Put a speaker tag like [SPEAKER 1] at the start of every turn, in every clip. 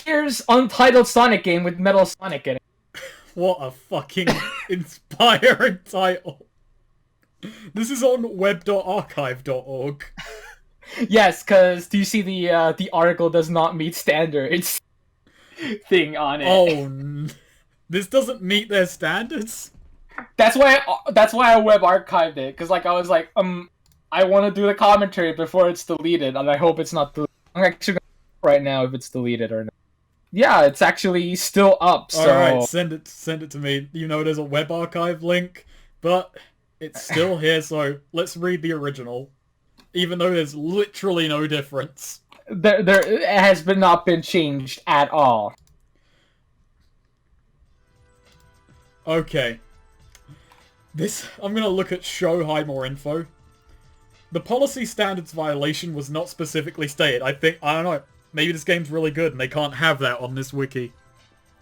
[SPEAKER 1] here's Untitled Sonic Game with Metal Sonic in it.
[SPEAKER 2] What a fucking inspiring title. This is on web.archive.org.
[SPEAKER 1] Yes, because do you see the article does not meet standards thing on it?
[SPEAKER 2] Oh, this doesn't meet their standards?
[SPEAKER 1] That's why I web archived it, because like I was like, I want to do the commentary before it's deleted, and I hope it's not deleted. I'm actually gonna right now if it's deleted or not. Yeah, it's actually still up. So
[SPEAKER 2] alright, send it to me. You know there's a web archive link, but it's still here, so let's read the original. Even though there's literally no difference.
[SPEAKER 1] There it has not been changed at all.
[SPEAKER 2] Okay. I'm gonna look at show hide more info. The policy standards violation was not specifically stated. I don't know, maybe this game's really good and they can't have that on this wiki.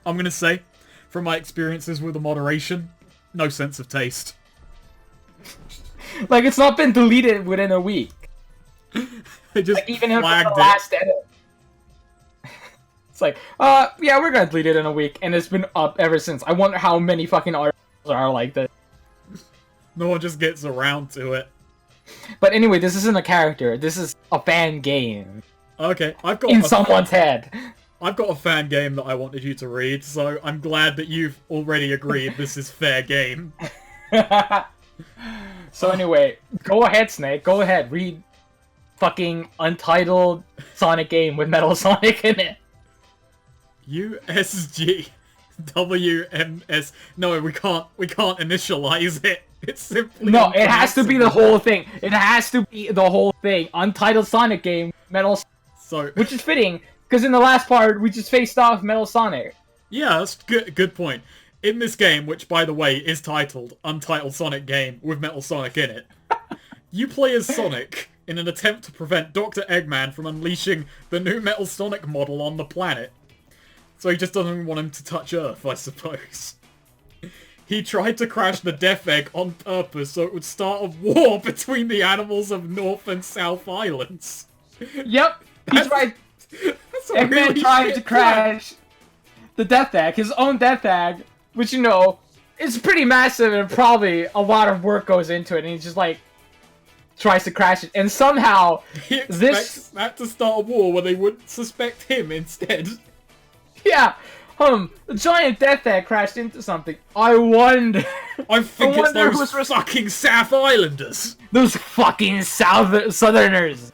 [SPEAKER 2] I'm gonna say, from my experiences with the moderation, no sense of taste.
[SPEAKER 1] Like, it's not been deleted within a week.
[SPEAKER 2] They just
[SPEAKER 1] like, even
[SPEAKER 2] flagged
[SPEAKER 1] the last edit. It's like, yeah, we're gonna delete it in a week, and it's been up ever since. I wonder how many fucking articles are like this.
[SPEAKER 2] No one just gets around to it.
[SPEAKER 1] But anyway, this isn't a character. This is a fan game.
[SPEAKER 2] Okay, I've got
[SPEAKER 1] in someone's head.
[SPEAKER 2] I've got a fan game that I wanted you to read, so I'm glad that you've already agreed this is fair game.
[SPEAKER 1] So anyway, go ahead, Snake. Go ahead. Read fucking Untitled Sonic Game with Metal Sonic in it.
[SPEAKER 2] USG WMS. No, we can't initialize it. It's simply
[SPEAKER 1] no. It has to be the whole thing. It has to be the whole thing. Untitled Sonic Game, Metal. So, which is fitting because in the last part we just faced off Metal Sonic.
[SPEAKER 2] Yeah, that's good point. In this game, which by the way is titled Untitled Sonic Game with Metal Sonic in it, you play as Sonic in an attempt to prevent Dr. Eggman from unleashing the new Metal Sonic model on the planet. So he just doesn't want him to touch Earth, I suppose. He tried to crash the Death Egg on purpose so it would start a war between the animals of North and South Islands.
[SPEAKER 1] Yep, he's right. Eggman really tried to crash the Death Egg, his own Death Egg, which, you know, is pretty massive and probably a lot of work goes into it, and he just, like, tries to crash it. And somehow,
[SPEAKER 2] he expects that to start a war where they would suspect him instead.
[SPEAKER 1] Yeah, the giant Death Egg crashed into something. I wonder...
[SPEAKER 2] I think it's those fucking South Islanders.
[SPEAKER 1] Those fucking Southerners.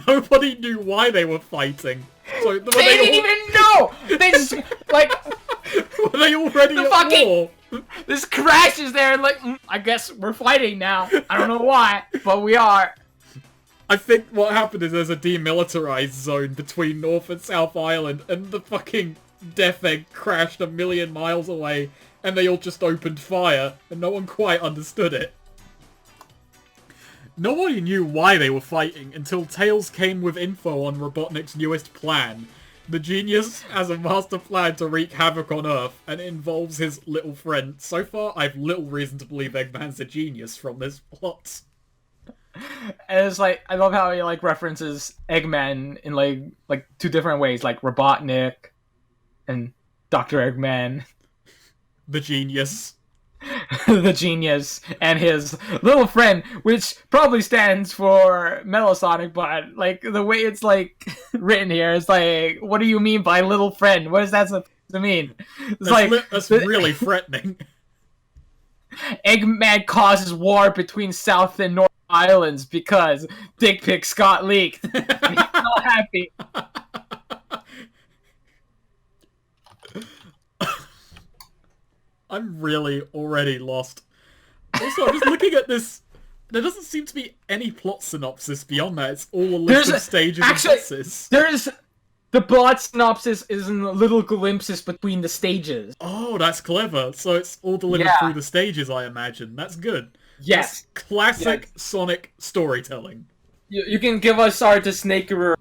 [SPEAKER 2] Nobody knew why they were fighting. So,
[SPEAKER 1] they didn't even know! They just, like...
[SPEAKER 2] Were they already at war?
[SPEAKER 1] This crashes there and like, I guess we're fighting now. I don't know why, but we are.
[SPEAKER 2] I think what happened is there's a demilitarized zone between North and South Island, and the fucking Death Egg crashed 1,000,000 miles away, and they all just opened fire, and no one quite understood it. Nobody knew why they were fighting until Tails came with info on Robotnik's newest plan. The genius has a master plan to wreak havoc on Earth, and it involves his little friend. So far, I've little reason to believe Eggman's a genius from this plot.
[SPEAKER 1] And it's like, I love how he like references Eggman in like two different ways, like Robotnik and Dr. Eggman.
[SPEAKER 2] The genius.
[SPEAKER 1] The genius and his little friend, which probably stands for Metal Sonic, but like the way it's like written here is like, what do you mean by little friend? What is that supposed to mean?
[SPEAKER 2] That's really threatening.
[SPEAKER 1] Eggman causes war between South and North Islands because dick pics got leaked. And he's not happy.
[SPEAKER 2] I'm really already lost. Also, I'm just looking at this. There doesn't seem to be any plot synopsis beyond that. It's all a list of stages and bosses.
[SPEAKER 1] The plot synopsis is in little glimpses between the stages.
[SPEAKER 2] Oh, that's clever. So it's all delivered through the stages, I imagine. That's good.
[SPEAKER 1] Yes.
[SPEAKER 2] That's classic Sonic storytelling.
[SPEAKER 1] You can give us our Snaker,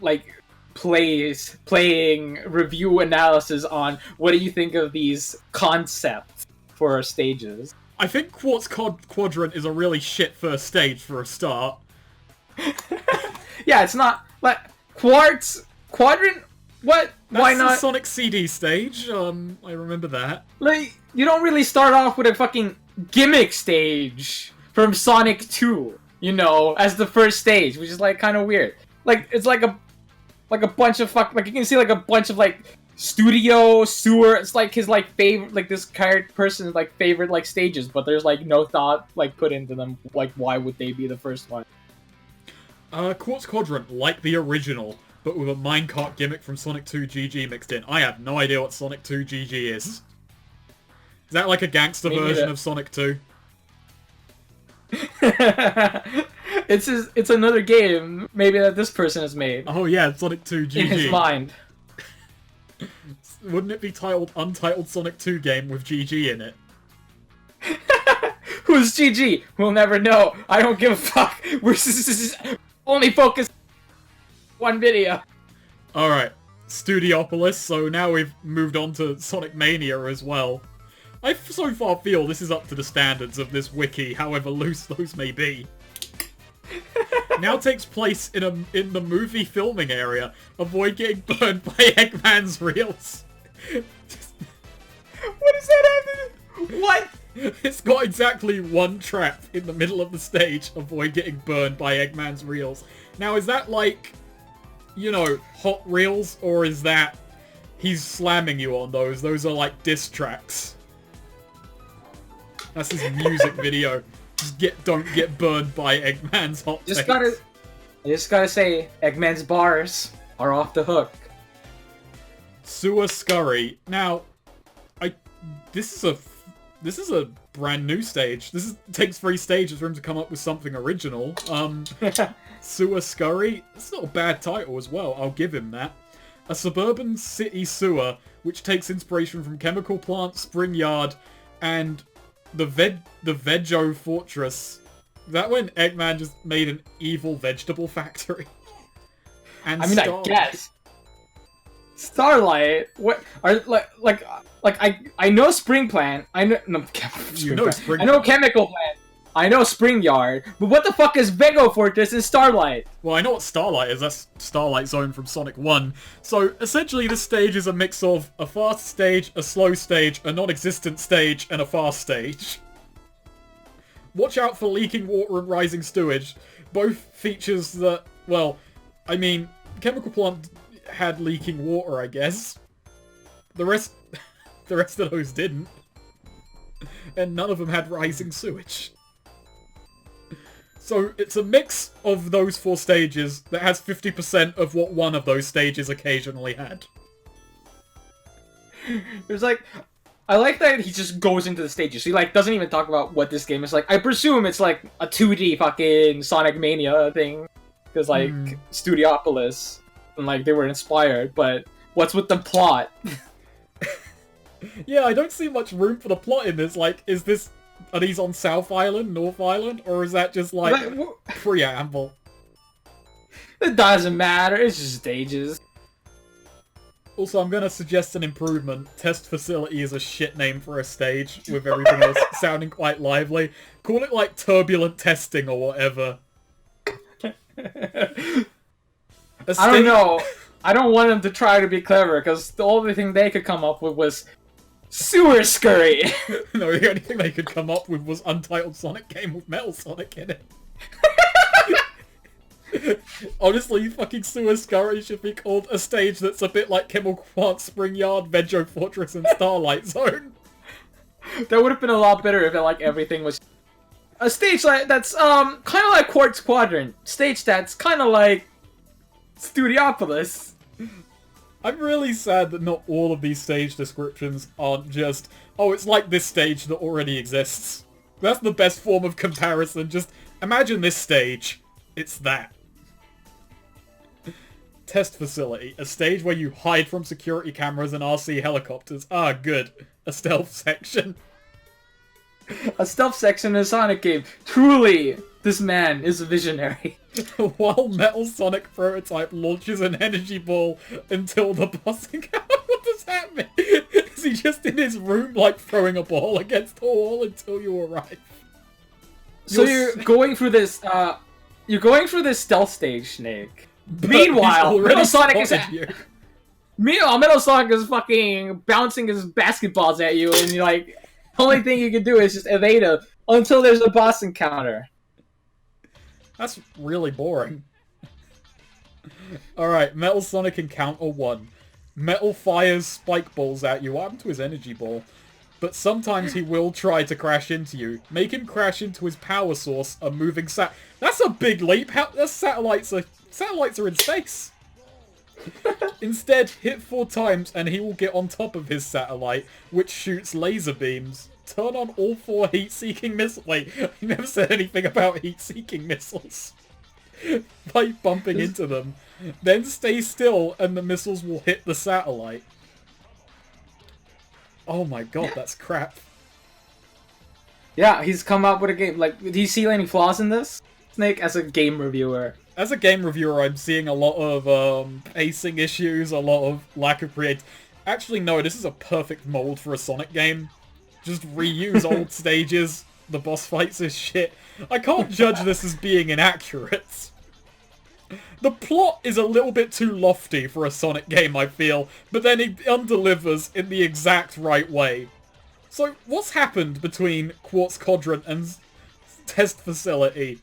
[SPEAKER 1] like, playing review analysis on what do you think of these concepts for our stages.
[SPEAKER 2] I think Quartz Quadrant is a really shit first stage for a start.
[SPEAKER 1] Yeah, it's not like Quartz Quadrant What? Why
[SPEAKER 2] That's the
[SPEAKER 1] not?
[SPEAKER 2] Sonic CD stage. I remember that.
[SPEAKER 1] Like, you don't really start off with a fucking gimmick stage from Sonic 2, you know, as the first stage, which is like kind of weird. Like, it's like a bunch of like you can see like a bunch of like studio sewer. It's like his like favorite, like this character person's like favorite like stages, but there's like no thought like put into them. Like, why would they be the first one?
[SPEAKER 2] Quartz Quadrant, like the original, but with a minecart gimmick from Sonic 2 GG mixed in. I have no idea what Sonic 2 GG is. Is that like a gangster version of Sonic 2?
[SPEAKER 1] It's another game, maybe that this person has made.
[SPEAKER 2] Oh yeah, Sonic 2 GG.
[SPEAKER 1] In his mind.
[SPEAKER 2] Wouldn't it be titled Untitled Sonic 2 Game with GG in it?
[SPEAKER 1] Who's GG? We'll never know. I don't give a fuck. We're only focused on one video.
[SPEAKER 2] Alright, Studiopolis, so now we've moved on to Sonic Mania as well. I so far feel this is up to the standards of this wiki, however loose those may be. Now takes place in the movie filming area. Avoid getting burned by Eggman's reels.
[SPEAKER 1] What is that happening? What?
[SPEAKER 2] It's got exactly one trap in the middle of the stage. Avoid getting burned by Eggman's reels. Now, is that like, you know, hot reels, or is that he's slamming you on those? Those are like diss tracks. That's his music video. Don't get burned by Eggman's hot takes.
[SPEAKER 1] I just gotta say, Eggman's bars are off the hook.
[SPEAKER 2] Sewer Scurry. Now, this is a brand new stage. This takes 3 stages for him to come up with something original. Sewer Scurry. It's not a bad title as well. I'll give him that. A suburban city sewer, which takes inspiration from Chemical Plant, Spring Yard, and the Veggie Fortress. Is that when Eggman just made an evil vegetable factory? And
[SPEAKER 1] I mean, I guess. Starlight? What are I know Spring Plant. I know I know Chemical Plant. I know Spring Yard. But what the fuck is Veggie Fortress and Starlight?
[SPEAKER 2] Well, I know what Starlight is. That's Starlight Zone from Sonic 1. So, essentially, this stage is a mix of a fast stage, a slow stage, a non-existent stage, and a fast stage. Watch out for leaking water and rising sewage. Both features that, well, I mean, Chemical Plant had leaking water, I guess. The rest of those didn't. And none of them had rising sewage. So it's a mix of those 4 stages that has 50% of what one of those stages occasionally had.
[SPEAKER 1] There's like, I like that he just goes into the stages. He like doesn't even talk about what this game is like. I presume it's like a 2D fucking Sonic Mania thing, because like Studiopolis and like they were inspired. But what's with the plot?
[SPEAKER 2] Yeah, I don't see much room for the plot in this. Like, are these on South Island, North Island, or is that just like preamble?
[SPEAKER 1] It doesn't matter. It's just stages.
[SPEAKER 2] Also, I'm gonna suggest an improvement. Test Facility is a shit name for a stage, with everything else sounding quite lively. Call it like Turbulent Testing or whatever.
[SPEAKER 1] I don't know. I don't want them to try to be clever, because the only thing they could come up with was Sewer Scurry.
[SPEAKER 2] No, the only thing they could come up with was Untitled Sonic Game with Metal Sonic in it. Honestly, fucking Sewer Scurry should be called a stage that's a bit like Chemical Plant, Spring Yard, Veggie Fortress, and Starlight Zone.
[SPEAKER 1] That would have been a lot better if like everything was a stage like that's kind of like Quartz Quadrant. Stage that's kind of like Studiopolis.
[SPEAKER 2] I'm really sad that not all of these stage descriptions aren't just, oh, it's like this stage that already exists. That's the best form of comparison. Just imagine this stage. It's that. Test Facility. A stage where you hide from security cameras and RC helicopters. Ah, good. A stealth section.
[SPEAKER 1] A stealth section in a Sonic game. Truly, this man is a visionary.
[SPEAKER 2] While Metal Sonic prototype launches an energy ball until the boss... What does that mean? Is he just in his room, like, throwing a ball against a wall until you arrive?
[SPEAKER 1] So you're going through this, stealth stage, Nick. Meanwhile, Metal Sonic is... Meanwhile, Metal Sonic is fucking bouncing his basketballs at you, and you're like, the only thing you can do is just evade him until there's a boss encounter.
[SPEAKER 2] That's really boring. Alright, Metal Sonic Encounter 1. Metal fires spike balls at you. What happened to his energy ball? But sometimes he will try to crash into you. Make him crash into his power source, a moving That's a big leap! Satellites are in space! Instead, hit 4 times and he will get on top of his satellite, which shoots laser beams. Turn on all 4 heat-seeking missiles. Wait, he never said anything about heat-seeking missiles. By bumping into them. Then stay still and the missiles will hit the satellite. Oh my god, that's crap.
[SPEAKER 1] Yeah, he's come up with a game. Like, do you see any flaws in this, Snake, as a game reviewer?
[SPEAKER 2] As a game reviewer, I'm seeing a lot of pacing issues, a lot of lack of Actually, no, this is a perfect mold for a Sonic game. Just reuse old stages. The boss fights is shit. I can't judge this as being inaccurate. The plot is a little bit too lofty for a Sonic game, I feel, but then it undelivers in the exact right way. So, what's happened between Quartz Quadrant and Test Facility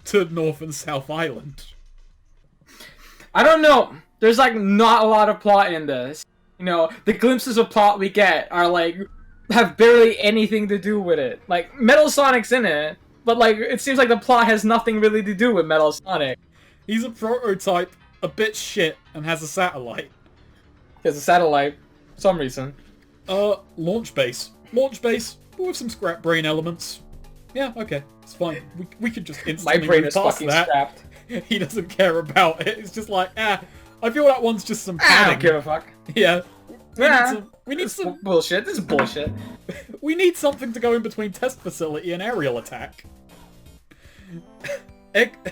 [SPEAKER 2] to North and South Island?
[SPEAKER 1] I don't know. There's, like, not a lot of plot in this. You know, the glimpses of plot we get are, like, have barely anything to do with it. Like, Metal Sonic's in it, but, like, it seems like the plot has nothing really to do with Metal Sonic.
[SPEAKER 2] He's a prototype, a bit shit, and has a satellite.
[SPEAKER 1] He has a satellite, for some reason.
[SPEAKER 2] Launch base. Launch base, with some scrap brain elements. Yeah, okay, it's fine. We could just instantly
[SPEAKER 1] My brain
[SPEAKER 2] move
[SPEAKER 1] is
[SPEAKER 2] past
[SPEAKER 1] fucking
[SPEAKER 2] that.
[SPEAKER 1] scrapped.
[SPEAKER 2] He doesn't care about it. It's just like, I feel that one's just some
[SPEAKER 1] I
[SPEAKER 2] padding.
[SPEAKER 1] don't give a fuck.
[SPEAKER 2] Yeah. We need
[SPEAKER 1] This
[SPEAKER 2] some
[SPEAKER 1] bullshit. This is bullshit.
[SPEAKER 2] We need something to go in between Test Facility and Aerial Attack.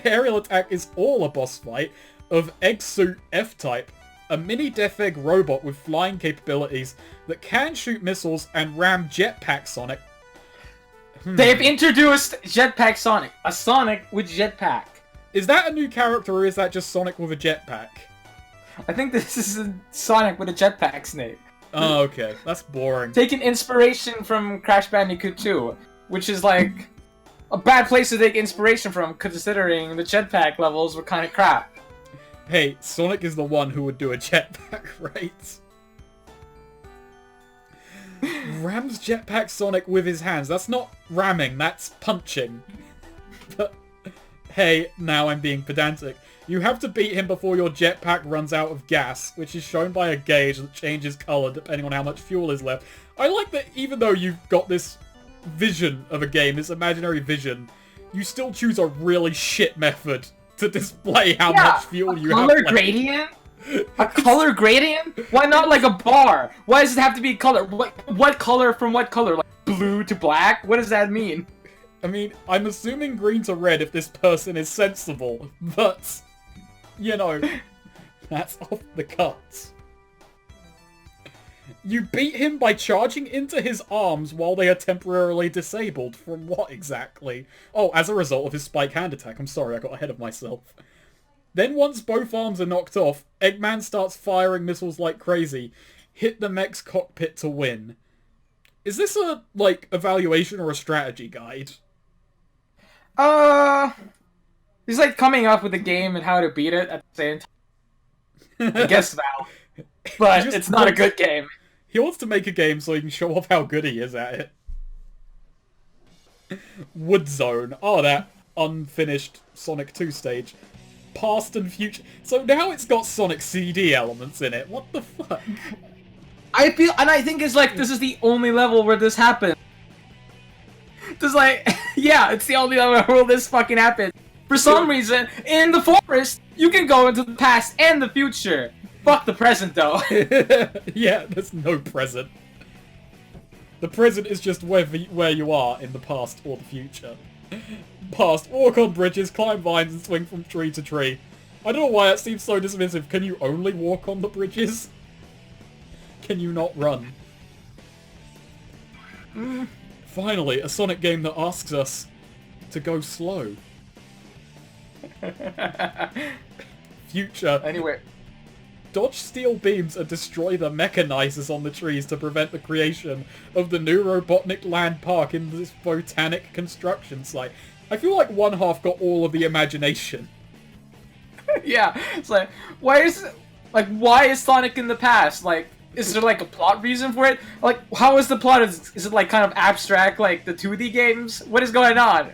[SPEAKER 2] Aerial Attack is all a boss fight of Egg Suit F-Type, a mini Death Egg robot with flying capabilities that can shoot missiles and ram Jetpack Sonic.
[SPEAKER 1] They've introduced Jetpack Sonic. A Sonic with Jetpack.
[SPEAKER 2] Is that a new character or is that just Sonic with a jetpack?
[SPEAKER 1] I think this is a Sonic with a jetpack, Snake.
[SPEAKER 2] Oh, okay. That's boring.
[SPEAKER 1] Taking inspiration from Crash Bandicoot 2, which is like a bad place to take inspiration from, considering the jetpack levels were kind of crap.
[SPEAKER 2] Hey, Sonic is the one who would do a jetpack, right? Rams Jetpack Sonic with his hands. That's not ramming, that's punching. But, hey, now I'm being pedantic. You have to beat him before your jetpack runs out of gas, which is shown by a gauge that changes colour depending on how much fuel is left. I like that even though you've got this vision of a game, this imaginary vision, you still choose a really shit method to display how much fuel you have left.
[SPEAKER 1] Color gradient? A color gradient? Why not like a bar? Why does it have to be color? What color from what color? Like blue to black? What does that mean?
[SPEAKER 2] I mean, I'm assuming green to red if this person is sensible, but, you know, that's off the cuts. You beat him by charging into his arms while they are temporarily disabled. From what exactly? Oh, as a result of his spike hand attack. I'm sorry, I got ahead of myself. Then once both arms are knocked off, Eggman starts firing missiles like crazy. Hit the mech's cockpit to win. Is this a, like, evaluation or a strategy guide?
[SPEAKER 1] He's like coming up with a game and how to beat it at the same time. I guess now. But it's not a good game.
[SPEAKER 2] He wants to make a game so he can show off how good he is at it. Wood Zone. Oh, that unfinished Sonic 2 stage. Past and future. So now it's got Sonic CD elements in it. What the fuck?
[SPEAKER 1] I think it's like this is the only level where this happens. Just like, yeah, it's the only level where this fucking happens. For some reason, in the forest, you can go into the past and the future. Fuck the present, though.
[SPEAKER 2] Yeah, there's no present. The present is just where you are in the past or the future. Past, walk on bridges, climb vines, and swing from tree to tree. I don't know why that seems so dismissive. Can you only walk on the bridges? Can you not run? Finally, a Sonic game that asks us to go slow.
[SPEAKER 1] Future. Anyway.
[SPEAKER 2] Dodge steel beams and destroy the mechanizers on the trees to prevent the creation of the new Robotnik Land Park in this botanic construction site. I feel like one half got all of the imagination.
[SPEAKER 1] Yeah, it's like, why is Sonic in the past? Like, is there like a plot reason for it? Like, how is the plot? Is it like kind of abstract, like the 2D games? What is going on?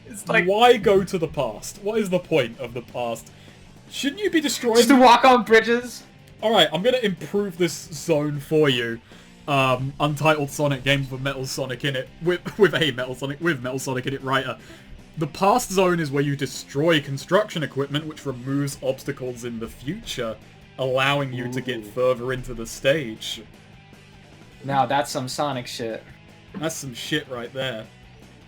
[SPEAKER 1] It's like...
[SPEAKER 2] Why go to the past? What is the point of the past? Shouldn't you be destroying...
[SPEAKER 1] Just to walk on bridges?
[SPEAKER 2] Alright, I'm gonna improve this zone for you. Untitled Sonic Games with Metal Sonic in it. With Metal Sonic in it writer. The past zone is where you destroy construction equipment which removes obstacles in the future, allowing you to get further into the stage.
[SPEAKER 1] Now that's some Sonic shit.
[SPEAKER 2] That's some shit right there.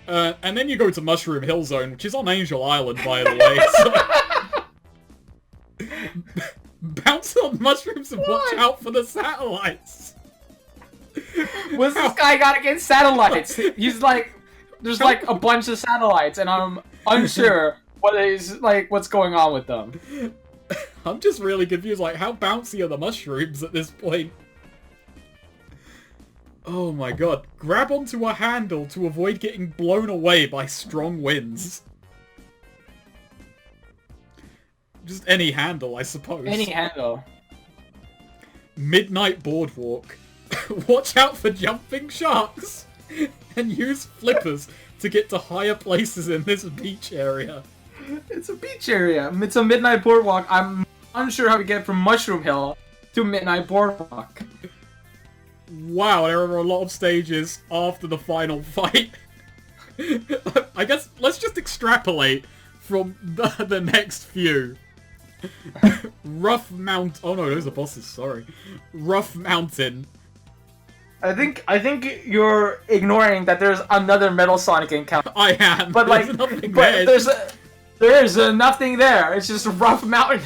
[SPEAKER 2] And then you go to Mushroom Hill Zone, which is on Angel Island, by the way. So... Bounce on mushrooms and watch out for the satellites!
[SPEAKER 1] What's this guy got against satellites? He's like... There's like a bunch of satellites, and I'm unsure what's going on with them.
[SPEAKER 2] I'm just really confused, like, how bouncy are the mushrooms at this point? Oh my god. Grab onto a handle to avoid getting blown away by strong winds. Just any handle, I suppose.
[SPEAKER 1] Any handle.
[SPEAKER 2] Midnight Boardwalk. Watch out for jumping sharks! And use flippers to get to higher places in this beach area.
[SPEAKER 1] It's a beach area. It's a Midnight Boardwalk. I'm unsure how to get from Mushroom Hill to Midnight Boardwalk.
[SPEAKER 2] Wow, there are a lot of stages after the final fight. I guess let's just extrapolate from the next few. Rough Mount... Oh no, those are bosses, sorry. Rough Mountain.
[SPEAKER 1] I think you're ignoring that there's another Metal Sonic encounter.
[SPEAKER 2] I am,
[SPEAKER 1] but like,
[SPEAKER 2] nothing
[SPEAKER 1] but
[SPEAKER 2] there.
[SPEAKER 1] there's nothing there. It's just a rough mountain.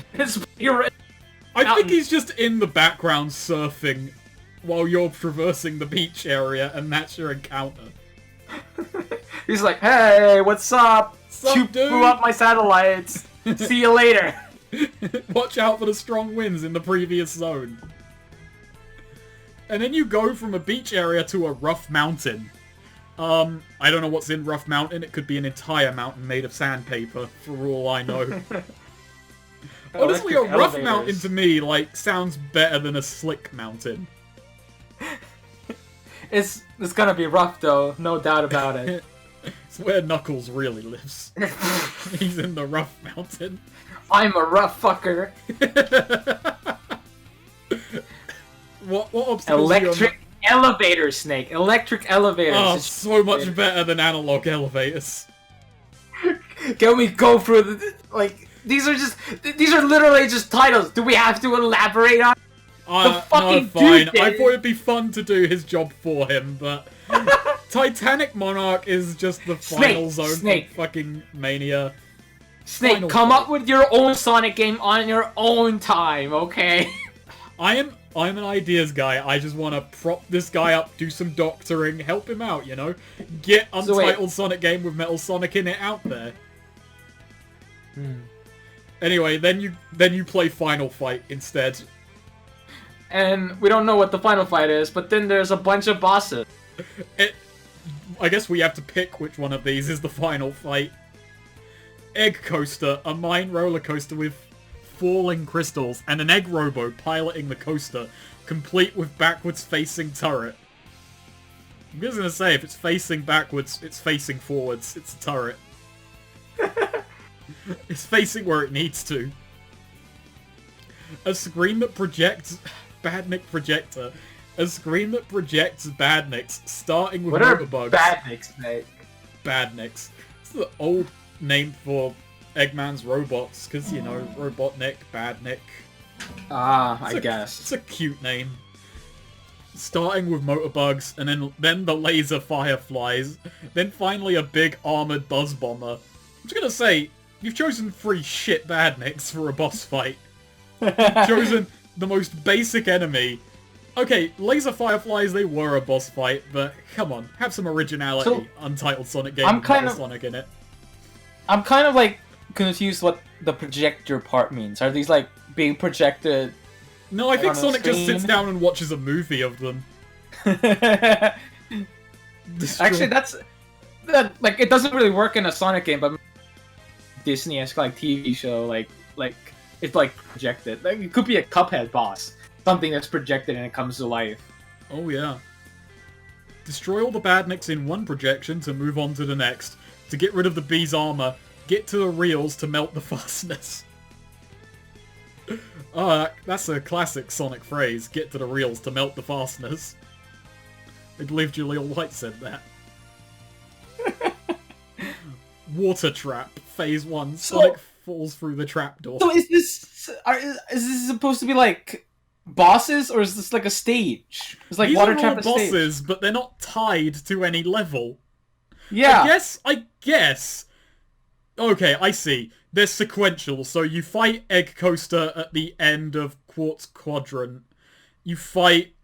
[SPEAKER 2] I think he's just in the background surfing while you're traversing the beach area, and that's your encounter.
[SPEAKER 1] He's like, "Hey, what's up? You
[SPEAKER 2] dude?
[SPEAKER 1] blew up my satellites. See you later."
[SPEAKER 2] Watch out for the strong winds in the previous zone. And then you go from a beach area to a rough mountain. I don't know what's in Rough Mountain. It could be an entire mountain made of sandpaper, for all I know. Honestly, a rough mountain to me, like, sounds better than a slick mountain.
[SPEAKER 1] It's gonna be rough, though. No doubt about it.
[SPEAKER 2] It's where Knuckles really lives. He's in the rough mountain.
[SPEAKER 1] I'm a rough fucker.
[SPEAKER 2] What obstacles
[SPEAKER 1] Electric elevator, Snake. Electric elevators.
[SPEAKER 2] Oh, so much better than analog elevators.
[SPEAKER 1] Can we go through the... Like, these are literally just titles. Do we have to elaborate on the fucking
[SPEAKER 2] no, fine.
[SPEAKER 1] dude?
[SPEAKER 2] I thought it'd be fun to do his job for him, but... Titanic Monarch is just the final zone for fucking Mania.
[SPEAKER 1] Snake, come up with your own Sonic game on your own time, okay?
[SPEAKER 2] I'm an ideas guy. I just want to prop this guy up, do some doctoring, help him out, you know? Get Untitled Sonic Game with Metal Sonic in it out there. Anyway, then you play Final Fight instead.
[SPEAKER 1] And we don't know what the final fight is, but then there's a bunch of bosses.
[SPEAKER 2] I guess we have to pick which one of these is the final fight. Egg Coaster, a mine roller coaster with falling crystals, and an egg robo piloting the coaster, complete with backwards facing turret. I'm just gonna say, if it's facing backwards, it's facing forwards, it's a turret. It's facing where it needs to. A screen that projects... Badnik Projector. A screen that projects Badniks, starting with motorbugs.
[SPEAKER 1] What are Badniks, mate?
[SPEAKER 2] Badniks. It's the old name for Eggman's robots, because, you know, Robotnik, Badnik.
[SPEAKER 1] Ah, I guess.
[SPEAKER 2] It's a cute name. Starting with motorbugs, and then the laser fireflies, then finally a big armoured buzz bomber. I'm just gonna say, you've chosen 3 shit Badniks for a boss fight. You've chosen the most basic enemy. Okay, laser fireflies, they were a boss fight, but come on, have some originality. So, Untitled Sonic Game with Sonic in it.
[SPEAKER 1] I'm kind of like confused what the projector part means. Are these like being projected
[SPEAKER 2] No, I think
[SPEAKER 1] on a
[SPEAKER 2] Sonic just sits
[SPEAKER 1] screen.
[SPEAKER 2] down and watches a movie of them.
[SPEAKER 1] Actually, that like it doesn't really work in a Sonic game, but Disney-esque like TV show, like it's like projected. Like it could be a Cuphead boss, something that's projected and it comes to life.
[SPEAKER 2] Oh yeah. Destroy all the badniks in one projection to move on to the next. To get rid of the bee's armor, get to the reels to melt the fastness. Oh, that's a classic Sonic phrase. Get to the reels to melt the fastness. I believe Julia White said that. Water trap, phase 1. Sonic falls through the trapdoor.
[SPEAKER 1] So is this supposed to be like bosses, or is this like a stage? It's like
[SPEAKER 2] These
[SPEAKER 1] water
[SPEAKER 2] are
[SPEAKER 1] trap
[SPEAKER 2] all
[SPEAKER 1] a stage.
[SPEAKER 2] bosses, but they're not tied to any level.
[SPEAKER 1] Yeah.
[SPEAKER 2] I guess. Okay, I see. They're sequential, so you fight Egg Coaster at the end of Quartz Quadrant. You fight...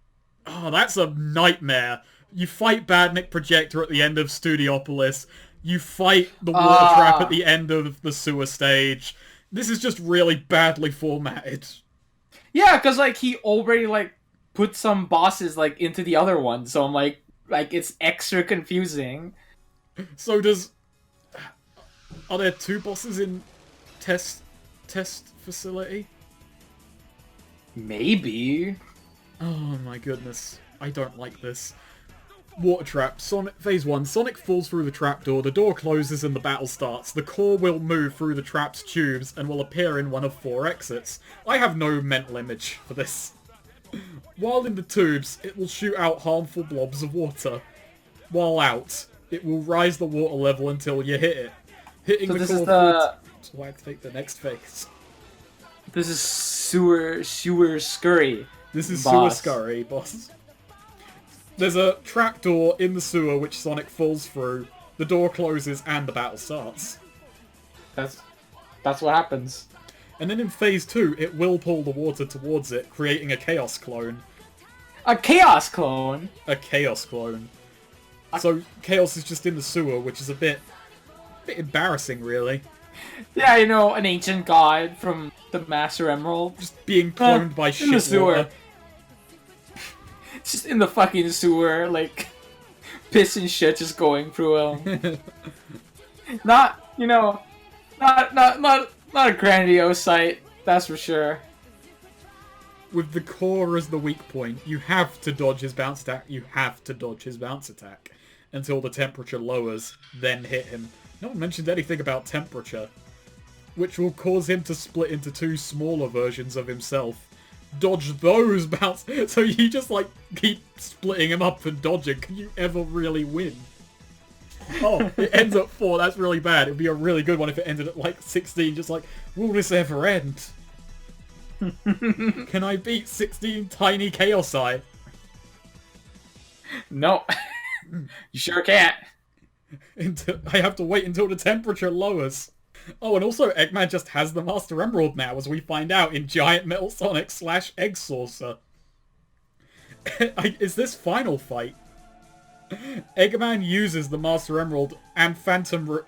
[SPEAKER 2] Oh, that's a nightmare. You fight Badnik Projector at the end of Studiopolis. You fight the water trap at the end of the sewer stage. This is just really badly formatted.
[SPEAKER 1] Yeah, because like he already like put some bosses like into the other one, so I'm like it's extra confusing.
[SPEAKER 2] So does... Are there 2 bosses in test facility?
[SPEAKER 1] Maybe.
[SPEAKER 2] Oh my goodness. I don't like this. Water trap. Sonic phase 1. Sonic falls through the trapdoor, the door closes and the battle starts. The core will move through the trap's tubes and will appear in one of 4 exits. I have no mental image for this. While in the tubes, it will shoot out harmful blobs of water. While out, it will rise the water level until you hit it. Hitting
[SPEAKER 1] So
[SPEAKER 2] the
[SPEAKER 1] this
[SPEAKER 2] core
[SPEAKER 1] is the...
[SPEAKER 2] so I activate the next phase.
[SPEAKER 1] This is sewer scurry.
[SPEAKER 2] This is
[SPEAKER 1] boss.
[SPEAKER 2] Sewer Scurry, boss. There's a trapdoor in the sewer which Sonic falls through. The door closes and the battle starts.
[SPEAKER 1] That's what happens.
[SPEAKER 2] And then in phase 2, it will pull the water towards it, creating a Chaos clone.
[SPEAKER 1] A chaos clone.
[SPEAKER 2] A Chaos clone. So Chaos is just in the sewer, which is a bit embarrassing, really.
[SPEAKER 1] Yeah, you know, an ancient god from the Master Emerald.
[SPEAKER 2] Just being cloned by shit
[SPEAKER 1] in the sewer.
[SPEAKER 2] water.
[SPEAKER 1] Just in the fucking sewer, like piss and shit just going through him. Not a grandiose sight, that's for sure.
[SPEAKER 2] With the core as the weak point, you have to dodge his bounce attack. You have to dodge his bounce attack until the temperature lowers, then hit him. No one mentioned anything about temperature, which will cause him to split into 2 smaller versions of himself. Dodge those bounce... So you just, like, keep splitting him up and dodging. Can you ever really win? Oh, it ends at 4. That's really bad. It would be a really good one if it ended at, like, 16. Just like, will this ever end? Can I beat 16 tiny Chaos-Eye?
[SPEAKER 1] No. You sure can't.
[SPEAKER 2] I have to wait until the temperature lowers. Oh, and also Eggman just has the Master Emerald now, as we find out in Giant Metal Sonic / Egg Saucer. Is this final fight? Eggman uses the Master Emerald and Phantom Ruby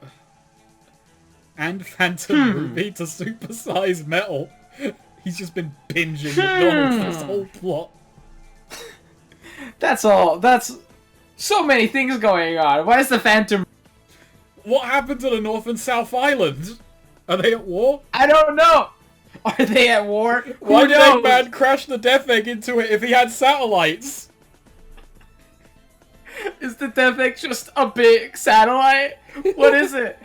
[SPEAKER 2] to supersize Metal. He's just been binging McDonald's this whole plot.
[SPEAKER 1] That's all. That's so many things going on. Why is the Phantom...
[SPEAKER 2] What happened to the North and South Island? Are they at war?
[SPEAKER 1] I don't know. Are they at war?
[SPEAKER 2] Why
[SPEAKER 1] Who
[SPEAKER 2] did
[SPEAKER 1] knows?
[SPEAKER 2] Eggman crash the Death Egg into it if he had satellites?
[SPEAKER 1] Is the Death Egg just a big satellite? What is it?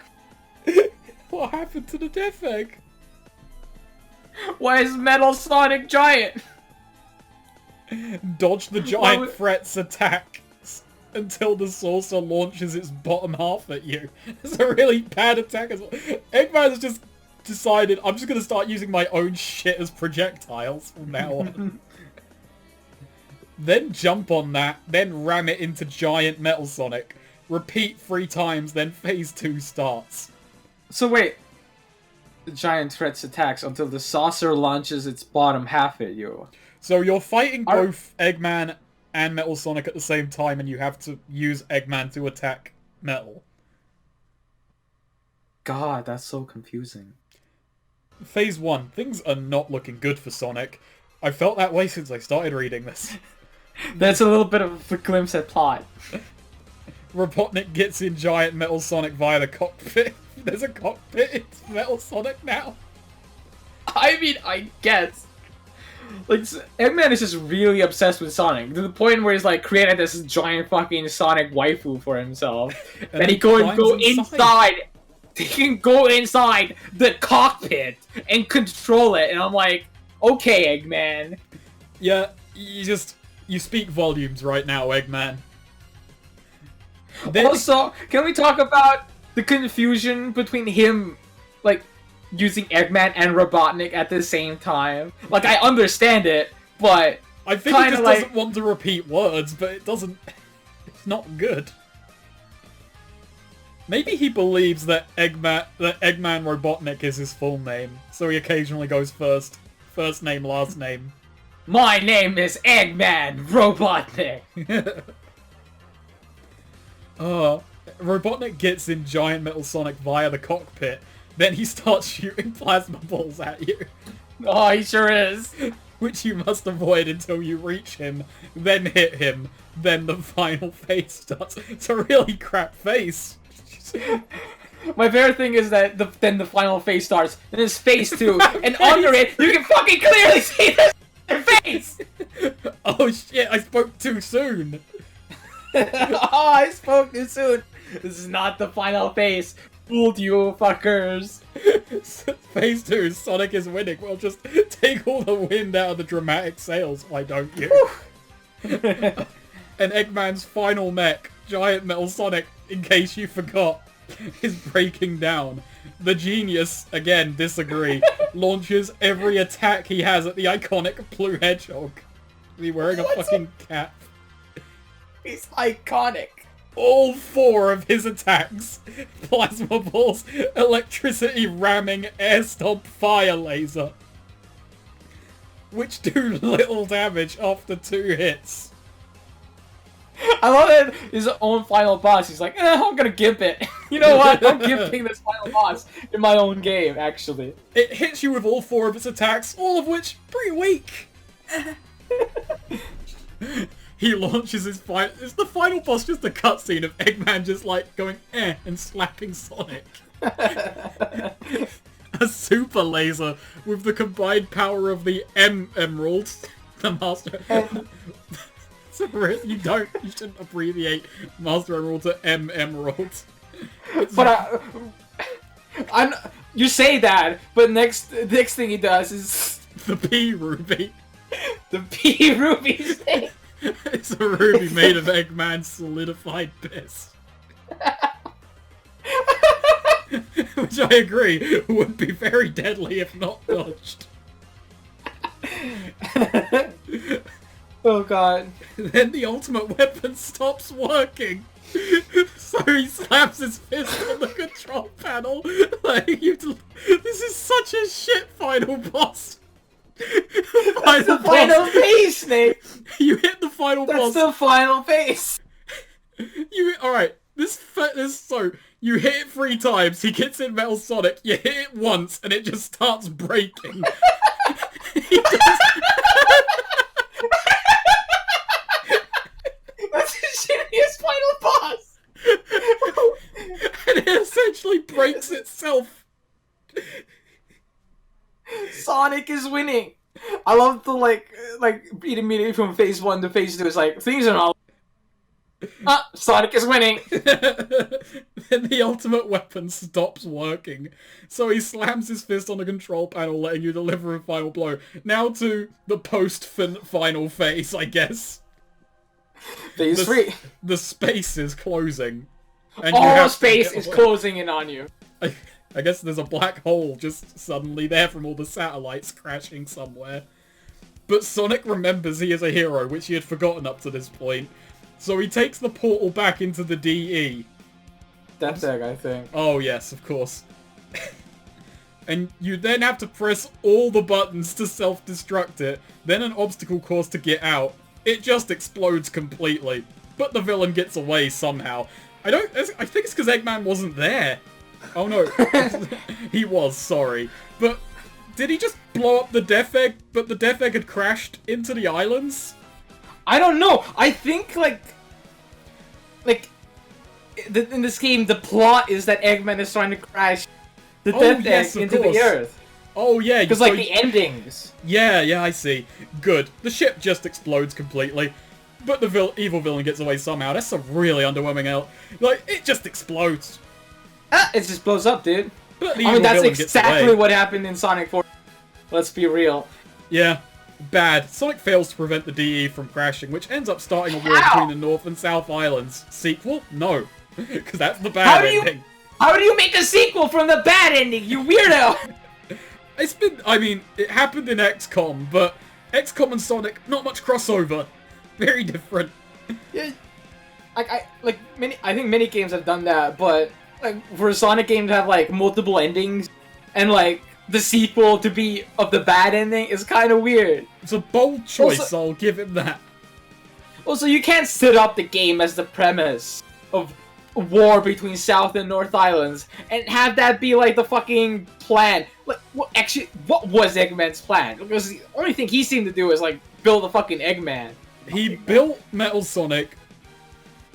[SPEAKER 2] What happened to the Death Egg?
[SPEAKER 1] Why is Metal Sonic giant?
[SPEAKER 2] Dodge the giant threat's attack until the saucer launches its bottom half at you. It's a really bad attack as well. Eggman has just decided, I'm just going to start using my own shit as projectiles from now on. Then jump on that, then ram it into Giant Metal Sonic. Repeat 3 times, then phase 2 starts.
[SPEAKER 1] So wait. The giant threats attacks until the saucer launches its bottom half at you.
[SPEAKER 2] So you're fighting both Eggman and Metal Sonic at the same time, and you have to use Eggman to attack Metal.
[SPEAKER 1] God, that's so confusing.
[SPEAKER 2] Phase 1. Things are not looking good for Sonic. I felt that way since I started reading this.
[SPEAKER 1] That's a little bit of a glimpse at plot.
[SPEAKER 2] Robotnik gets in giant Metal Sonic via the cockpit. There's a cockpit in Metal Sonic now.
[SPEAKER 1] I mean, I guess. Like, Eggman is just really obsessed with Sonic, to the point where he's like created this giant fucking Sonic waifu for himself. And he go inside. He can go inside the cockpit and control it, and I'm like, okay, Eggman.
[SPEAKER 2] Yeah, you speak volumes right now, Eggman.
[SPEAKER 1] Also, can we talk about the confusion between him, like, using Eggman and Robotnik at the same time? Like, I understand it, but
[SPEAKER 2] I think he just doesn't want to repeat words, but it doesn't... It's not good. Maybe he believes that Eggman Robotnik is his full name, so he occasionally goes first name, last name.
[SPEAKER 1] My name is Eggman Robotnik!
[SPEAKER 2] Robotnik gets in giant Metal Sonic via the cockpit, then he starts shooting plasma balls at you.
[SPEAKER 1] Oh, he sure is.
[SPEAKER 2] Which you must avoid until you reach him, then hit him, then the final phase starts. It's a really crap face.
[SPEAKER 1] My favorite thing is that then the final phase starts, and it's phase 2, and under it, you can fucking clearly see the face!
[SPEAKER 2] Oh shit, I spoke too soon!
[SPEAKER 1] Oh, I spoke too soon! This is not the final phase. Fooled you, fuckers.
[SPEAKER 2] Phase 2, Sonic is winning. Well, just take all the wind out of the dramatic sails, why don't you? And Eggman's final mech, Giant Metal Sonic, in case you forgot, is breaking down. The genius, again, disagree, launches every attack he has at the iconic blue hedgehog. Is he wearing a fucking cap?
[SPEAKER 1] He's iconic.
[SPEAKER 2] All 4 of his attacks, plasma balls, electricity ramming, air stomp, fire laser, which do little damage after 2 hits.
[SPEAKER 1] I love that his own final boss, he's like, I'm gonna gimp it. You know what? I'm gimping this final boss in my own game, actually.
[SPEAKER 2] It hits you with all 4 of its attacks, all of which pretty weak. He launches his fight. Is the final boss just a cutscene of Eggman just like going and slapping Sonic? A super laser with the combined power of the Emerald, the Master. You shouldn't abbreviate Master Emerald to Emerald.
[SPEAKER 1] But you say that, but next thing he does is
[SPEAKER 2] the P Ruby.
[SPEAKER 1] The P Ruby thing.
[SPEAKER 2] It's a ruby made of Eggman's solidified piss. Which I agree would be very deadly if not dodged.
[SPEAKER 1] Oh god.
[SPEAKER 2] Then the ultimate weapon stops working. So he slaps his fist on the control panel. Like, this is such a shit final boss.
[SPEAKER 1] That's the final phase, Snake!
[SPEAKER 2] You hit the final boss.
[SPEAKER 1] That's the final phase!
[SPEAKER 2] Alright, so, you hit it 3 times, he gets in Metal Sonic, you hit it once, and it just starts breaking.
[SPEAKER 1] That's the shittiest final boss!
[SPEAKER 2] And it essentially breaks itself.
[SPEAKER 1] Sonic is winning. I love the like immediately from phase 1 to phase 2. It's like things are all. Sonic is winning.
[SPEAKER 2] Then the ultimate weapon stops working, so he slams his fist on the control panel, letting you deliver a final blow. Now to the post-final phase, I guess.
[SPEAKER 1] Phase 3.
[SPEAKER 2] The space is closing. And
[SPEAKER 1] space is closing in on you.
[SPEAKER 2] I guess there's a black hole just suddenly there from all the satellites crashing somewhere. But Sonic remembers he is a hero, which he had forgotten up to this point. So he takes the portal back into the DE.
[SPEAKER 1] Death Egg, I think.
[SPEAKER 2] Oh yes, of course. And you then have to press all the buttons to self-destruct it, then an obstacle course to get out. It just explodes completely. But the villain gets away somehow. I think it's because Eggman wasn't there. Oh no. He was, sorry. But Did he just blow up the Death Egg, but the Death Egg had crashed into the islands?
[SPEAKER 1] I don't know. I think, like in this game, the plot is that Eggman is trying to crash the Death Egg into the Earth.
[SPEAKER 2] Oh, yeah.
[SPEAKER 1] Because, like, the endings.
[SPEAKER 2] Yeah, I see. Good. The ship just explodes completely. But the evil villain gets away somehow. That's a really underwhelming out. Like, it just explodes.
[SPEAKER 1] It just blows up, dude.
[SPEAKER 2] But the
[SPEAKER 1] I mean, that's
[SPEAKER 2] villain
[SPEAKER 1] exactly what happened in Sonic 4. Let's be real.
[SPEAKER 2] Yeah. Bad. Sonic fails to prevent the DE from crashing, which ends up starting a war between the North and South Islands. Sequel? No. Because that's the bad ending.
[SPEAKER 1] How do you make a sequel from the bad ending, you weirdo?
[SPEAKER 2] It happened in XCOM, but XCOM and Sonic, not much crossover. Very different.
[SPEAKER 1] Yeah, I think many games have done that, but like for a Sonic game to have like multiple endings and like the sequel to be of the bad ending is kind of weird.
[SPEAKER 2] It's a bold choice, also, I'll give him that. Also,
[SPEAKER 1] you can't set up the game as the premise of a war between South and North Islands and have that be like the fucking plan. Like, what was Eggman's plan? Because the only thing he seemed to do is like build a fucking Eggman.
[SPEAKER 2] He built Metal Sonic,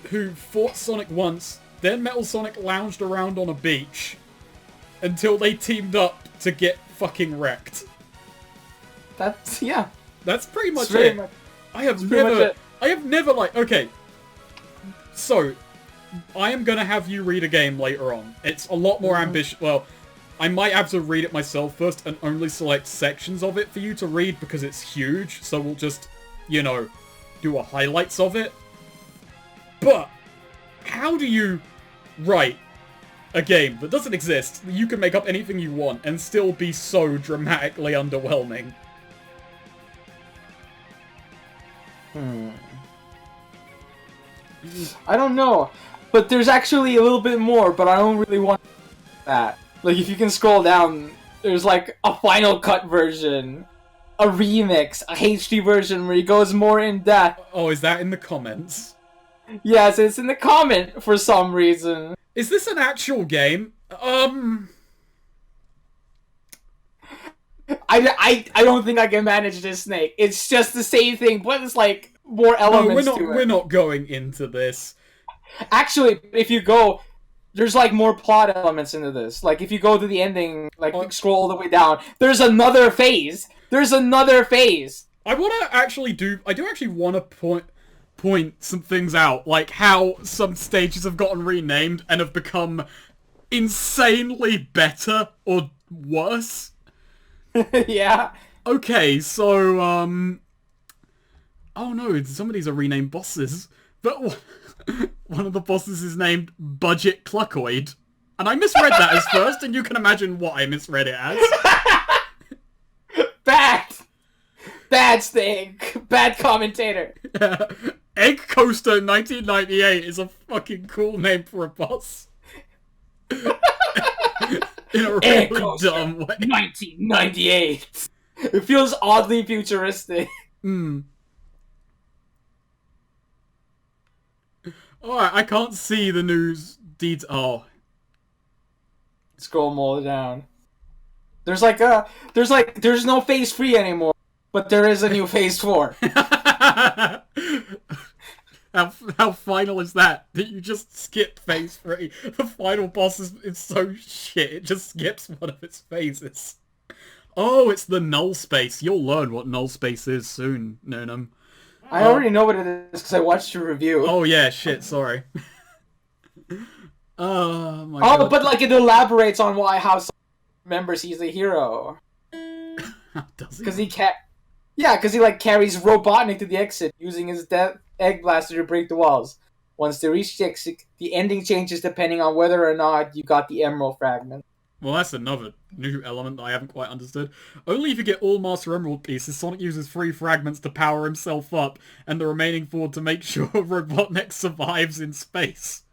[SPEAKER 2] who fought Sonic once, then Metal Sonic lounged around on a beach until they teamed up to get fucking wrecked. That's pretty much it. I have never like, okay, so I am gonna have you read a game later on. It's a lot more ambitious. Well, I might have to read it myself first and only select sections of it for you to read because it's huge, so we'll just, you know, do a highlights of it. But how do you write a game that doesn't exist, that you can make up anything you want and still be so dramatically underwhelming?
[SPEAKER 1] I don't know, but there's actually a little bit more, but I don't really want that. Like, if you can scroll down, there's like a Final Cut version, a remix, a HD version where he goes more in depth.
[SPEAKER 2] Oh, is that in the comments?
[SPEAKER 1] Yes, it's in the comment for some reason.
[SPEAKER 2] Is this an actual game?
[SPEAKER 1] I don't think I can manage this, Snake. It's just the same thing, but it's like more elements to it.
[SPEAKER 2] We're not going into this.
[SPEAKER 1] Actually, if you go, there's like more plot elements into this. Like if you go to the ending, like scroll all the way down, there's another phase. There's another phase.
[SPEAKER 2] I do actually want to point some things out, like how some stages have gotten renamed and have become insanely better or worse.
[SPEAKER 1] Yeah.
[SPEAKER 2] Okay, so, oh no, some of these are renamed bosses, but one of the bosses is named Budget Cluckoid, and I misread that as first, and you can imagine what I misread it as.
[SPEAKER 1] Bad Snake. Bad commentator.
[SPEAKER 2] Yeah. Egg Coaster 1998 is a fucking cool name for a boss. In a really dumb way.
[SPEAKER 1] 1998. It feels oddly futuristic.
[SPEAKER 2] Alright, I can't see the news detail. Oh.
[SPEAKER 1] Scroll more down. There's no phase 3 anymore, but there is a new phase 4.
[SPEAKER 2] How final is that? That you just skip phase 3? The final boss is so shit, it just skips one of its phases. Oh, it's the null space. You'll learn what null space is soon, Nunum.
[SPEAKER 1] I already know what it is because I watched your review.
[SPEAKER 2] Oh yeah, shit, sorry. Oh my god.
[SPEAKER 1] But like it elaborates on how Sonic remembers he's a hero.
[SPEAKER 2] Does he?
[SPEAKER 1] Because he like carries Robotnik to the exit using his egg blaster to break the walls. Once they reach the exit, the ending changes depending on whether or not you got the emerald fragment.
[SPEAKER 2] Well, that's another new element that I haven't quite understood. Only if you get all Master Emerald pieces, Sonic uses 3 fragments to power himself up, and the remaining 4 to make sure Robotnik survives in space.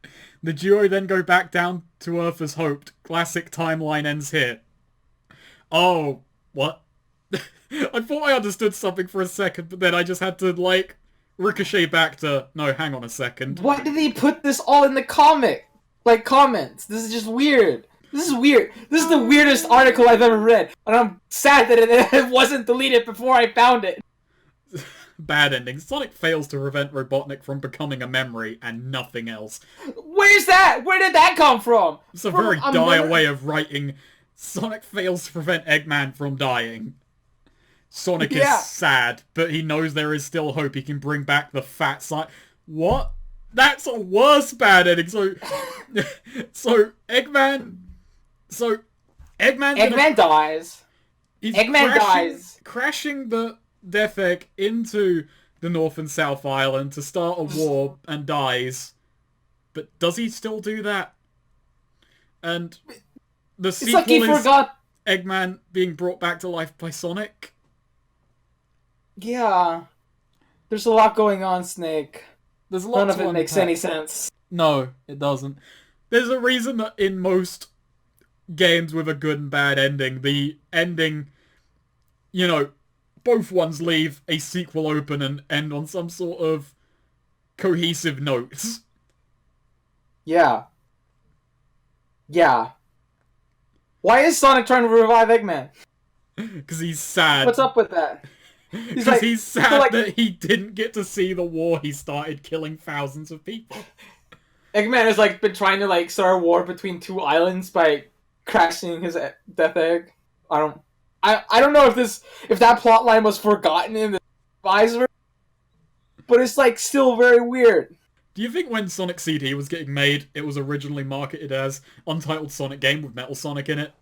[SPEAKER 2] The duo then go back down to Earth as hoped. Classic timeline ends here. Oh, what? I thought I understood something for a second, but then I just had to, like, ricochet back to, no, hang on a second.
[SPEAKER 1] Why did he put this all in the comic? Like, comments? This is just weird. This is weird. This is the weirdest article I've ever read, and I'm sad that it wasn't deleted before I found it.
[SPEAKER 2] Bad ending. Sonic fails to prevent Robotnik from becoming a memory and nothing else.
[SPEAKER 1] Where's that? Where did that come from?
[SPEAKER 2] It's a very dire way of writing. Sonic fails to prevent Eggman from dying. Sonic is sad, but he knows there is still hope. He can bring back the fat side. What? That's a worse bad ending. So Eggman
[SPEAKER 1] dies. Eggman dies.
[SPEAKER 2] Crashing the Death Egg into the North and South Island to start a war and dies. But does he still do that? And the sequel is Eggman being brought back to life by Sonic?
[SPEAKER 1] Yeah. There's a lot going on, Snake.
[SPEAKER 2] There's a lot
[SPEAKER 1] None of it makes any sense.
[SPEAKER 2] No, it doesn't. There's a reason that in most games with a good and bad ending, the ending, you know, both ones leave a sequel open and end on some sort of cohesive notes.
[SPEAKER 1] Yeah. Yeah. Why is Sonic trying to revive Eggman?
[SPEAKER 2] Because he's sad.
[SPEAKER 1] What's up with that?
[SPEAKER 2] Because he's sad that he didn't get to see the war he started killing thousands of people.
[SPEAKER 1] Eggman has been trying to start a war between two islands by crashing his Death Egg. I don't know if that plot line was forgotten in the visor, but it's still very weird.
[SPEAKER 2] Do you think when Sonic CD was getting made, it was originally marketed as Untitled Sonic Game with Metal Sonic in it?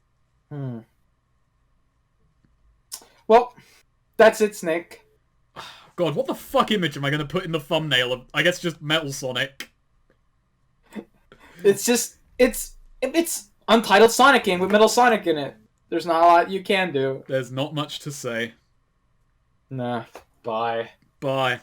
[SPEAKER 1] Well, that's it, Snake.
[SPEAKER 2] God, what the fuck image am I going to put in the thumbnail of, I guess, just Metal Sonic?
[SPEAKER 1] It's Untitled Sonic Game with Metal Sonic in it. There's not a lot you can do.
[SPEAKER 2] There's not much to say.
[SPEAKER 1] Nah. Bye.
[SPEAKER 2] Bye.